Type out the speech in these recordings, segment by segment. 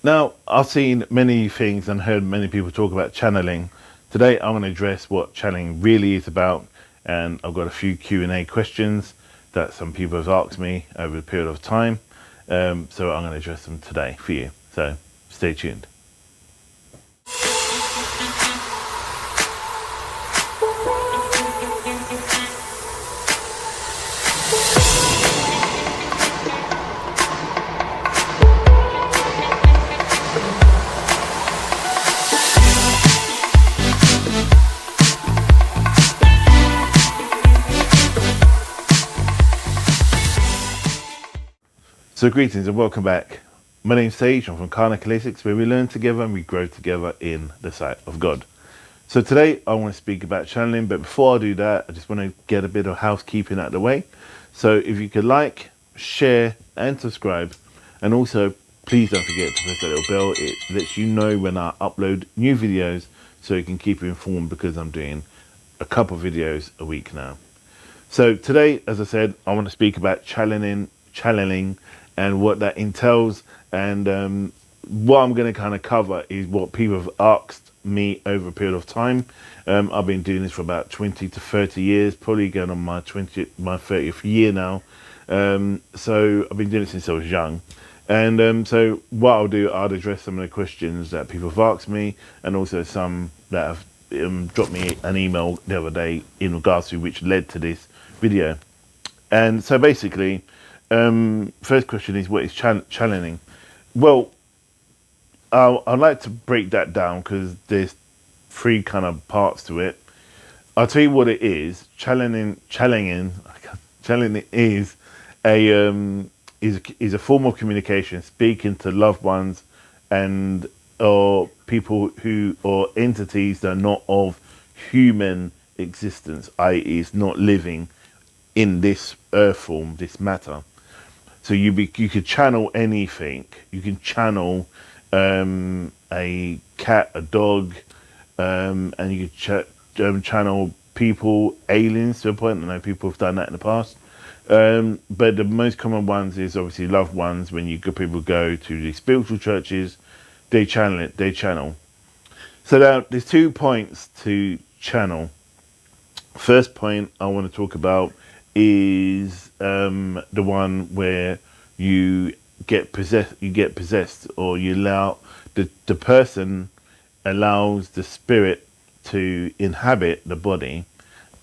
Now, I've seen many things and heard many people talk about channeling. Today, I'm going to address what channeling really is about, and I've got a few Q&A questions that some people have asked me over a period of time. So I'm going to address them today for you. So stay tuned. So greetings and welcome back. My name's Sage. I'm from Karnak Classics, where we learn together and we grow together in the sight of God. So today I want to speak about channeling, but before I do that, I just want to get a bit of housekeeping out of the way. So if you could like, share and subscribe, and also please don't forget to press that little bell. It lets you know when I upload new videos so you can keep you informed, because I'm doing a couple of videos a week now. So today, as I said, I want to speak about channeling and what that entails. And what I'm going to kind of cover is what people have asked me over a period of time. I've been doing this for about 20 to 30 years, probably going on my 30th year now. So I've been doing it since I was young. And so what I'll do, I'll address some of the questions that people have asked me, and also some that have dropped me an email the other day in regards to which led to this video. And so basically, first question is, what is channeling? Well, I'd like to break that down because there's three kind of parts to it. I'll tell you what it is. Channeling is a form of communication, speaking to loved ones and or people who, or entities that are not of human existence, i.e., is not living in this earth form, this matter. So you could channel anything. You can channel a cat, a dog, and you could channel people, aliens to a point. I know people have done that in the past. But the most common ones is obviously loved ones. When people go to the spiritual churches, they channel it. They channel. So now there's 2 points to channel. First point I want to talk about is the one where you get possessed, or you allow the person allows the spirit to inhabit the body,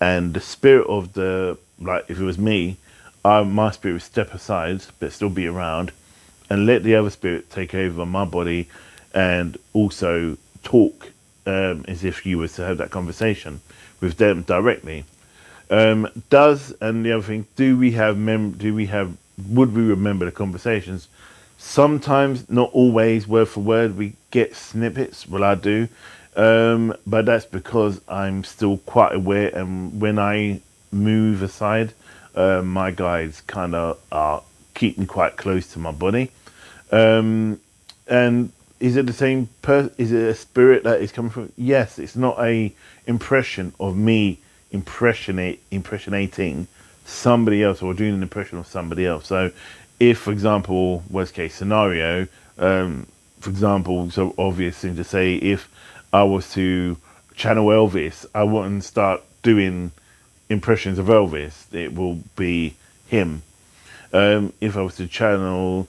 and the spirit of the, like if it was me, my spirit would step aside but still be around and let the other spirit take over my body, and also talk as if you were to have that conversation with them directly. And the other thing, would we remember the conversations? Sometimes, not always word for word. We get snippets. Well, I do. But that's because I'm still quite aware, and when I move aside, my guides kind of are keeping quite close to my body. And is it the same is it a spirit that is coming from? Yes, it's not a impression of me impressionating somebody else, or doing an impression of somebody else. So if, for example, worst case scenario, for example, so obvious thing to say, if I was to channel Elvis, I wouldn't start doing impressions of Elvis. It will be him. If I was to channel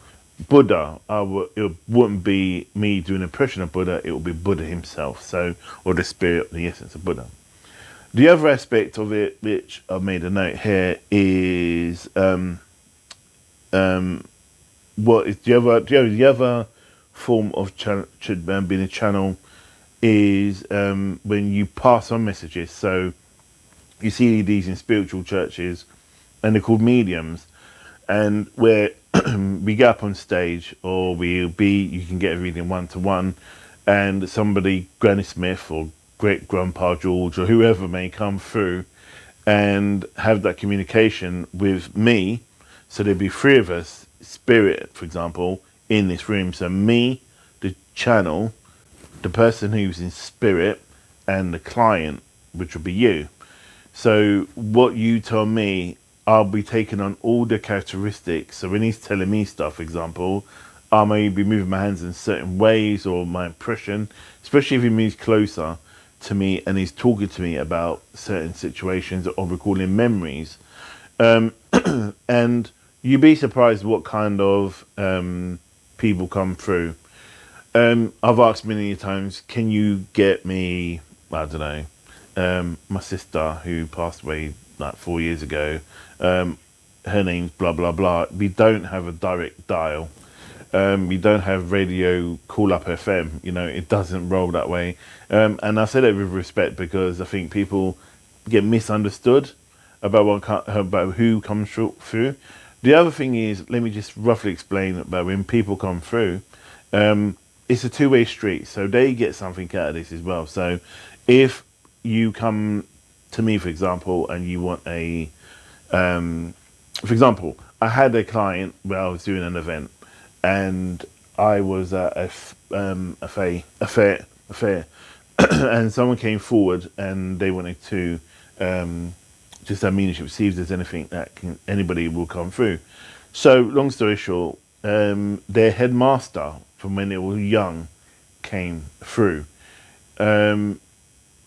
Buddha, it wouldn't be me doing an impression of Buddha. It would be Buddha himself. So, or the spirit, the essence of Buddha. The other aspect of it, which I've made a note here, is what is the other form of being a channel is when you pass on messages. So you see these in spiritual churches, and they're called mediums, and where we get up on stage, or you can get a reading 1-to-1, and somebody, Granny Smith or great grandpa George or whoever may come through and have that communication with me. So there'd be 3 of us, spirit, for example, in this room. So me, the channel, the person who's in spirit, and the client, which would be you. So what you tell me, I'll be taking on all the characteristics. So when he's telling me stuff, for example, I may be moving my hands in certain ways, or my impression, especially if he moves closer to me and he's talking to me about certain situations or recalling memories. Um, and you'd be surprised what kind of people come through. I've asked many times, can you get me, I don't know, my sister who passed away like 4 years ago, her name's blah, blah, blah. We don't have a direct dial. We don't have radio call up FM. It doesn't roll that way. And I say that with respect because I think people get misunderstood about about who comes through. The other thing is, let me just roughly explain about when people come through. It's a two-way street, so they get something out of this as well. So, if you come to me, for example, and you want for example, I had a client where I was doing an event, and I was at a fair, and someone came forward and they wanted to just have mediumship, see if there's anything that anybody will come through. So, long story short, their headmaster from when they were young came through. Um,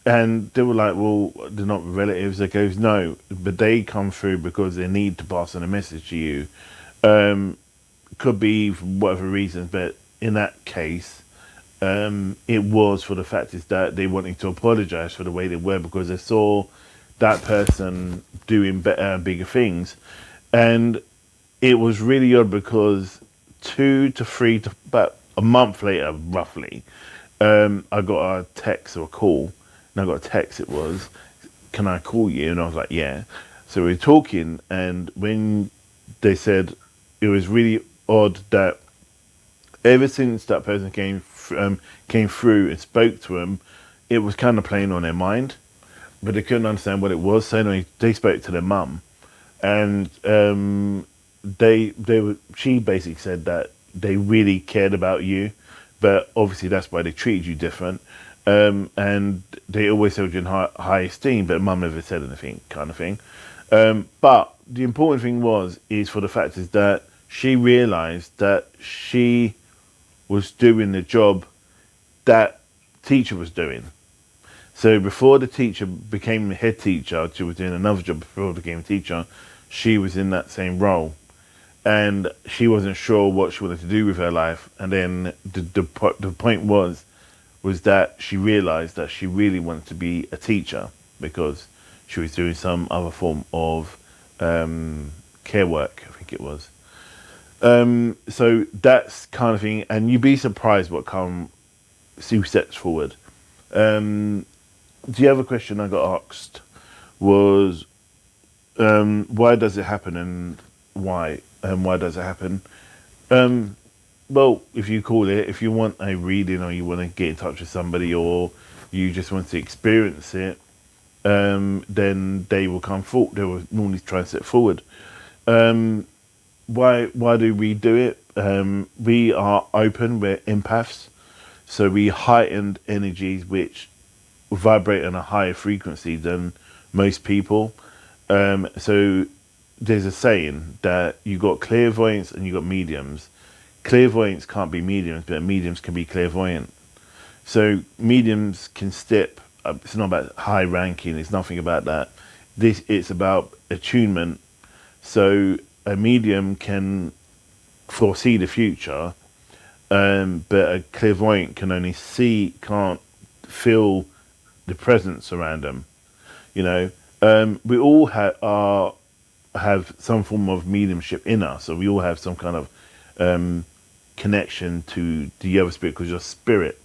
and they were like, well, they're not relatives. They goes, no, but they come through because they need to pass on a message to you. Um, could be for whatever reasons, but in that case, it was for the fact is that they wanting to apologise for the way they were because they saw that person doing better, bigger things. And it was really odd because 2 to 3 to about a month later, roughly, I got a text or a call. And I got a text, it was, can I call you? And I was like, yeah. So we were talking, and when they said, it was really odd that ever since that person came through and spoke to them, it was kind of playing on their mind, but they couldn't understand what it was. So anyway, they spoke to their mum, and she basically said that they really cared about you, but obviously that's why they treated you different. And they always held you in high esteem, but mum never said anything, kind of thing. But the important thing is for the fact is that she realised that she was doing the job that teacher was doing. So before the teacher became the head teacher, she was doing another job before she became a teacher. She was in that same role, and she wasn't sure what she wanted to do with her life. And then the point was that she realised that she really wanted to be a teacher because she was doing some other form of care work, I think it was. So that's kind of thing, and you'd be surprised what Sue steps forward. The other question I got asked was, why does it happen and why? And why does it happen? Well, if you call it, if you want a reading or you want to get in touch with somebody or you just want to experience it, then they will come forward. They will normally try and step forward. Why do we do it? We are open. We're empaths, so we heightened energies which vibrate on a higher frequency than most people. So there's a saying that you got clairvoyants and you got mediums. Clairvoyants can't be mediums, but mediums can be clairvoyant. So mediums can step. It's not about high ranking. It's nothing about that. It's about attunement. So a medium can foresee the future, but a clairvoyant can only can't feel the presence around them. We all have some form of mediumship in us, so we all have some kind of connection to the other spirit because you're spirit.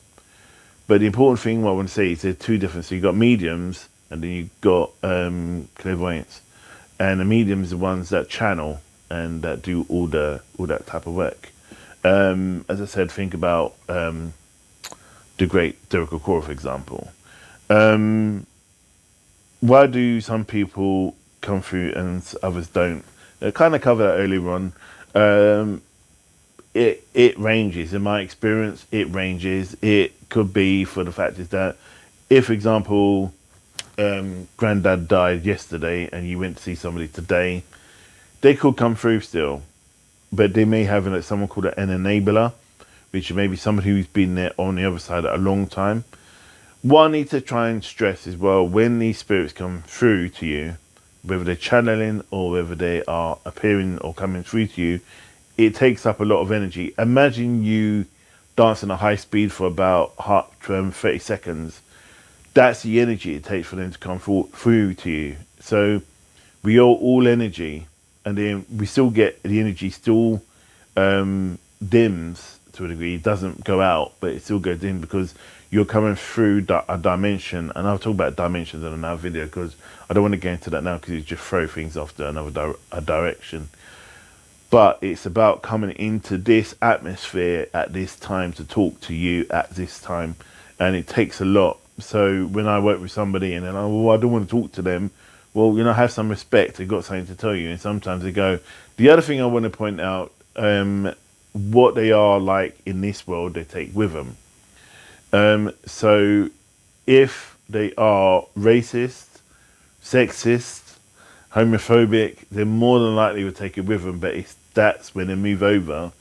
But the important thing, what I want to say, is there's two different. So you've got mediums, and then you've got clairvoyants, and the mediums are the ones that channel and that do all that type of work. As I said, think about the great Derek Okora, for example. Why do some people come through and others don't? I kind of covered that earlier on. It ranges. In my experience, it ranges. It could be for the fact is that if, for example, Granddad died yesterday and you went to see somebody today, they could come through still. but they may have someone called an enabler, which may be somebody who's been there on the other side a long time. What I need to try and stress as well, when these spirits come through to you, whether they're channeling or whether they are appearing or coming through to you, it takes up a lot of energy. Imagine you dancing at high speed for about 30 seconds. That's the energy it takes for them to come through to you. So we are all energy, and then we still get the energy still dims to a degree. It doesn't go out, but it still goes in because you're coming through a dimension. And I'll talk about dimensions in another video because I don't want to get into that now because it just throw things off to another direction. But it's about coming into this atmosphere at this time to talk to you at this time, and it takes a lot. So when I work with somebody and they're like, well, I don't want to talk to them, well, have some respect. They've got something to tell you. And sometimes they go. The other thing I want to point out, what they are like in this world, they take with them. So if they are racist, sexist, homophobic, they're more than likely to take it with them. But that's when they move over,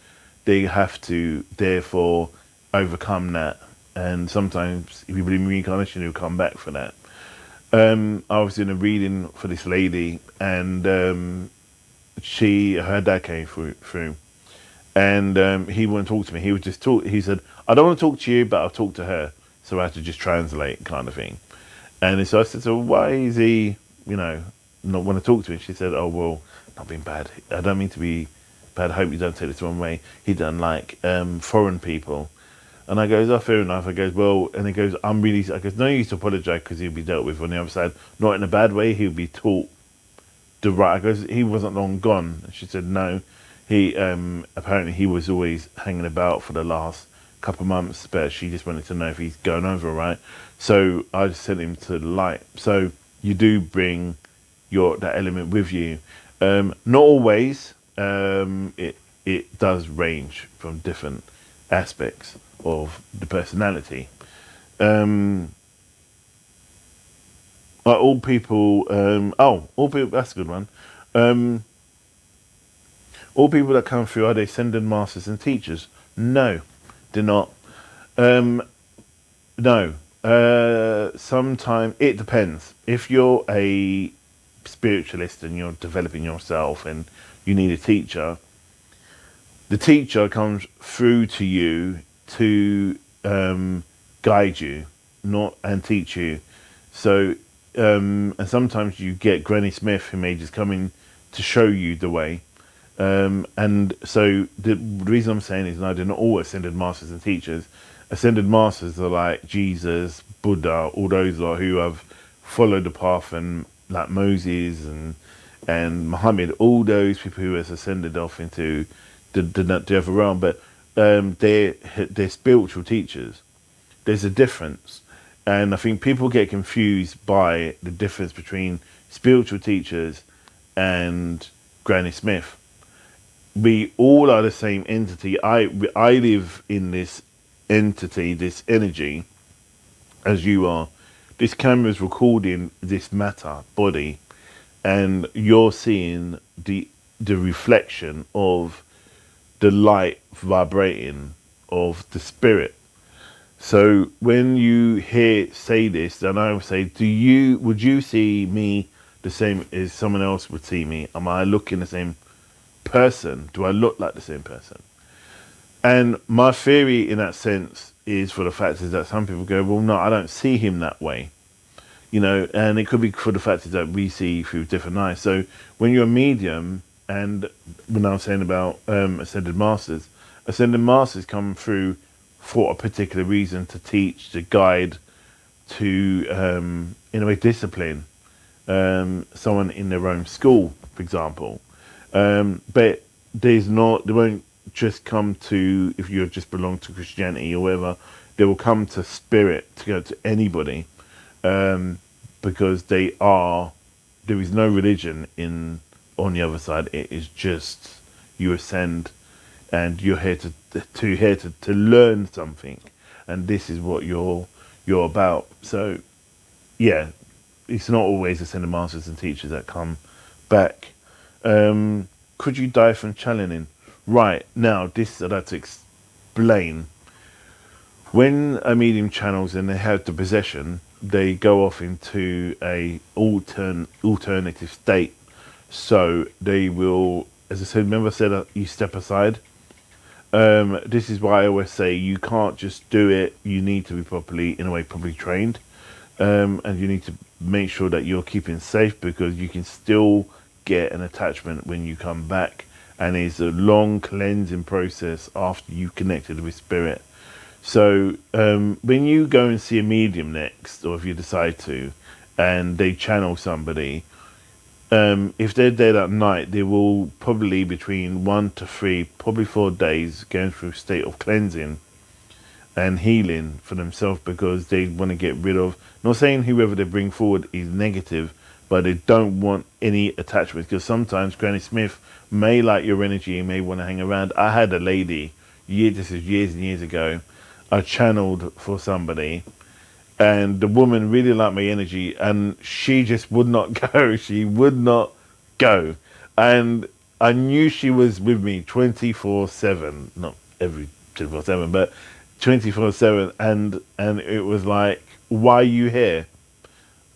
they have to therefore overcome that. And sometimes, if you believe in reincarnation, you'll come back for that. I was in a reading for this lady, and her dad came through, and he wouldn't talk to me. He would just talk. He said, "I don't want to talk to you, but I'll talk to her." So I had to just translate, kind of thing. And so I said, "So why is he, not want to talk to me?" She said, "Oh well, not being bad. I don't mean to be bad. I hope you don't take this the wrong way. He doesn't like foreign people." And I goes, "Oh, fair enough." I goes, "Well," and he goes, I goes, "No use to apologise because he'll be dealt with on the other side. Not in a bad way. He'll be taught the right." I goes, "He wasn't long gone." And she said, "No, he apparently he was always hanging about for the last couple of months, but she just wanted to know if he's going over all right." So I just sent him to the light. So you do bring that element with you. Not always. It does range from different aspects of the personality. All people. All people. That's a good one. All people that come through, are they ascended masters and teachers? No, they're not. No. Sometimes it depends. If you're a spiritualist and you're developing yourself and you need a teacher, the teacher comes through to you to guide you, not and teach you. So, and sometimes you get Granny Smith who may just come in to show you the way. And so the reason I'm saying is, no, they're not all ascended masters and teachers. Ascended masters are like Jesus, Buddha, all those who have followed the path, and like Moses and Muhammad, all those people who has ascended off into the other realm. But they're spiritual teachers. There's a difference, and I think people get confused by the difference between spiritual teachers and Granny Smith. We all are the same entity. I live in this entity, this energy, as you are. This camera is recording this matter body, and you're seeing the reflection of the light vibrating of the spirit. So when you say this, then I would say, would you see me the same as someone else would see me? Am I looking the same person? Do I look like the same person? And my theory in that sense is, for the fact is that some people go, well, no, I don't see him that way. And it could be for the fact is that we see through different eyes. So when you're a medium, and when I was saying about ascended masters come through for a particular reason, to teach, to guide, to in a way discipline someone in their own school, for example. But they won't just come to, if you just belong to Christianity or whatever, they will come to spirit, to go to anybody, because there is no religion on the other side. It is just you ascend, and you're here to learn something, and this is what you're about. So yeah, it's not always ascended masters and teachers that come back. Could you die from channeling? Right, now this I'd have to explain. When a medium channels and they have the possession, they go off into a alternative state. So they will, as I said, remember I said you step aside. This is why I always say you can't just do it. You need to be properly, in a way, properly trained, and you need to make sure that you're keeping safe because you can still get an attachment when you come back, and it's a long cleansing process after you've connected with spirit. So when you go and see a medium next, or if you decide to, and they channel somebody, if they're dead at night, they will probably between 1 to 3, probably 4 days, going through a state of cleansing and healing for themselves because they want to get rid of. Not saying whoever they bring forward is negative, but they don't want any attachments because sometimes Granny Smith may like your energy and may want to hang around. I had a lady, this is years and years ago. I channeled for somebody and the woman really liked my energy and she just would not go. She would not go. And I knew she was with me 24/7, not every 24/7, but 24/7. And it was like, why are you here?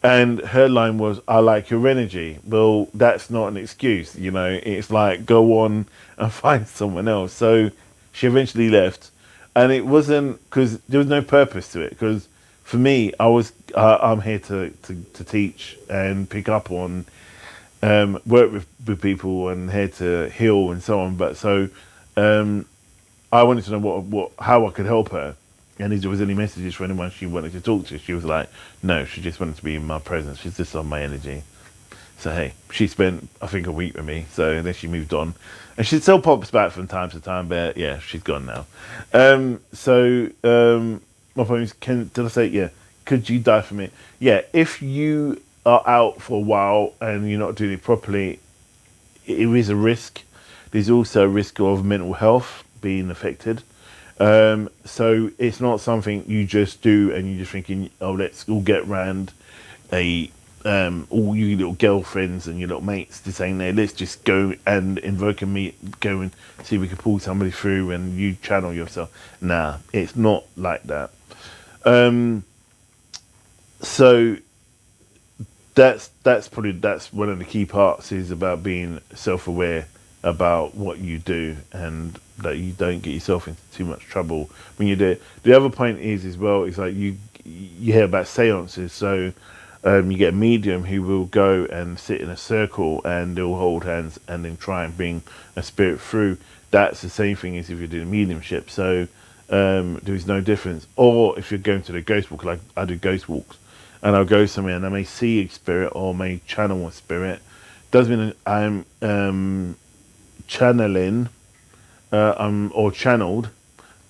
And her line was, I like your energy. Well, that's not an excuse, you know. It's like, go on and find someone else. So she eventually left. And it wasn't because there was no purpose to it. Because for me, I'm here to teach and pick up on, work with people and here to heal and so on. But so I wanted to know how I could help her. And if there was any messages for anyone she wanted to talk to, she was like, no, she just wanted to be in my presence. She's just on my energy. So, hey, she spent, I think, a week with me. So then she moved on. And she still pops back from time to time, but yeah, she's gone now. My point is, did I say, yeah, could you die for me? Yeah, if you are out for a while and you're not doing it properly, it is a risk. There's also a risk of mental health being affected. So it's not something you just do and you're just thinking, oh, let's all get round all you little girlfriends and your little mates just saying there, let's just go and invoke and go and see if we can pull somebody through and you channel yourself. Nah, it's not like that. So that's one of the key parts is about being self-aware about what you do and that you don't get yourself into too much trouble when you do it. The other point is as well is like you hear about seances. So you get a medium who will go and sit in a circle and they'll hold hands and then try and bring a spirit through. That's the same thing as if you're doing mediumship. So there is no difference. Or if you're going to the ghost walk, like I do ghost walks, and I'll go somewhere and I may see a spirit or may channel a spirit. Doesn't mean I'm channeling, or channeled.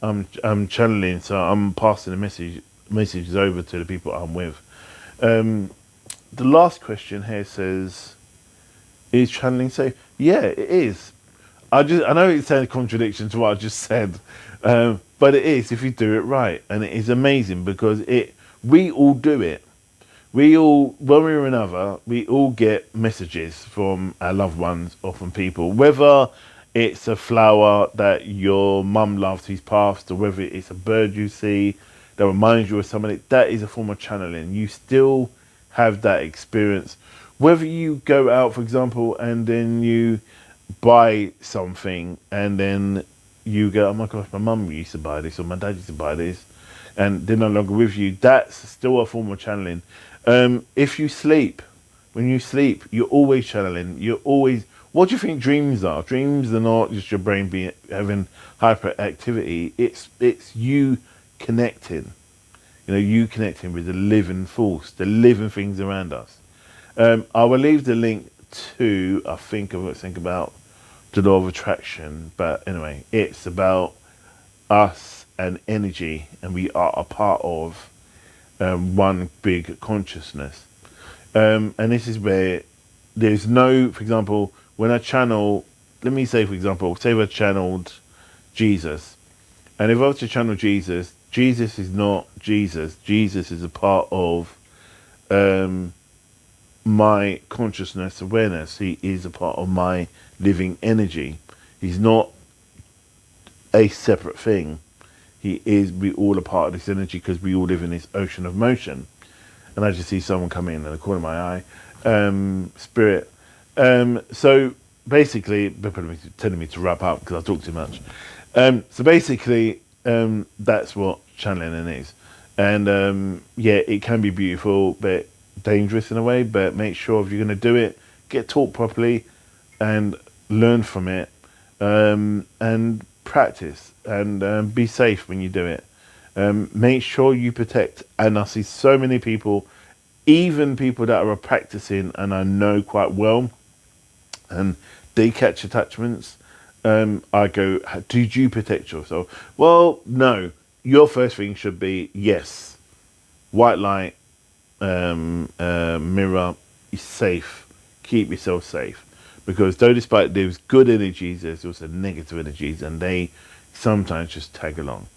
I'm channeling, so I'm passing the messages over to the people I'm with. The last question here says, "Is channeling safe?" Yeah, it is. I know it's a contradiction to what I just said, but it is if you do it right, and it is amazing because we all do it. We all, one way or another, we all get messages from our loved ones or from people, whether it's a flower that your mum loves who's passed, or whether it's a bird you see that reminds you of somebody. That is a form of channeling. You still have that experience. Whether you go out, for example, and then you buy something and then you go, oh my gosh, my mum used to buy this or my dad used to buy this, and they're no longer with you, that's still a form of channeling. If you sleep, when you sleep, you're always channeling. You're always. What do you think dreams are? Dreams are not just your brain having hyperactivity. It's you connecting. You know, you connecting with the living force, the living things around us. I will leave the link to, I think about the law of attraction. But anyway, it's about us and energy, and we are a part of one big consciousness. And this is where there's no, for example, when I channel, let me say, for example, say if I channeled Jesus, and if I was to channel Jesus, Jesus is not Jesus. Jesus is a part of my consciousness awareness. He is a part of my living energy. He's not a separate thing. We all are part of this energy because we all live in this ocean of motion. And I just see someone come in the corner of my eye, spirit. So basically, they're telling me to wrap up because I talk too much. So basically, that's what channeling is. And yeah, it can be beautiful, but dangerous in a way. But make sure if you're going to do it, get taught properly and learn from it, and practice and be safe when you do it. Make sure you protect. And I see so many people, even people that are practicing and I know quite well, and they catch attachments. I go, did you protect yourself? Well, no. Your first thing should be yes. White light, mirror, is safe. Keep yourself safe. Because though despite there's good energies, there's also negative energies, and they sometimes just tag along.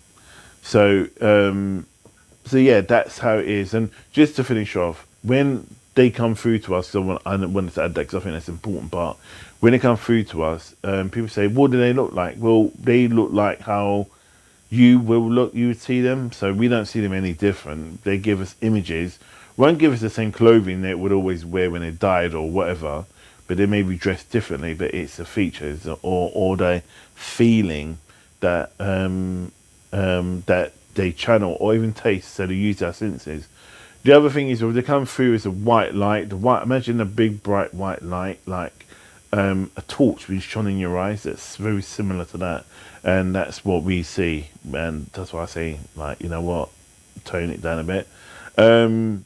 So, so yeah, that's how it is. And just to finish off, when they come through to us, so I wanted to add that because I think that's an important part. When they come through to us, people say, "What do they look like?" Well, they look like how you will look. You would see them. So we don't see them any different. They give us images. Won't give us the same clothing they would always wear when they died or whatever, but they may be dressed differently. But it's the features or the feeling that that they channel or even taste, so they use our senses. The other thing is, if they come through as a white light, imagine a big bright white light, like a torch being shone in your eyes. That's very similar to that, and that's what we see. And that's why I say, like, you know what, tone it down a bit.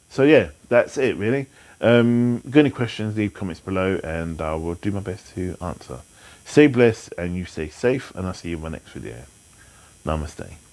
So yeah, that's it really. Got any questions, leave comments below and I will do my best to answer. Stay blessed and you stay safe, and I'll see you in my next video. Namaste.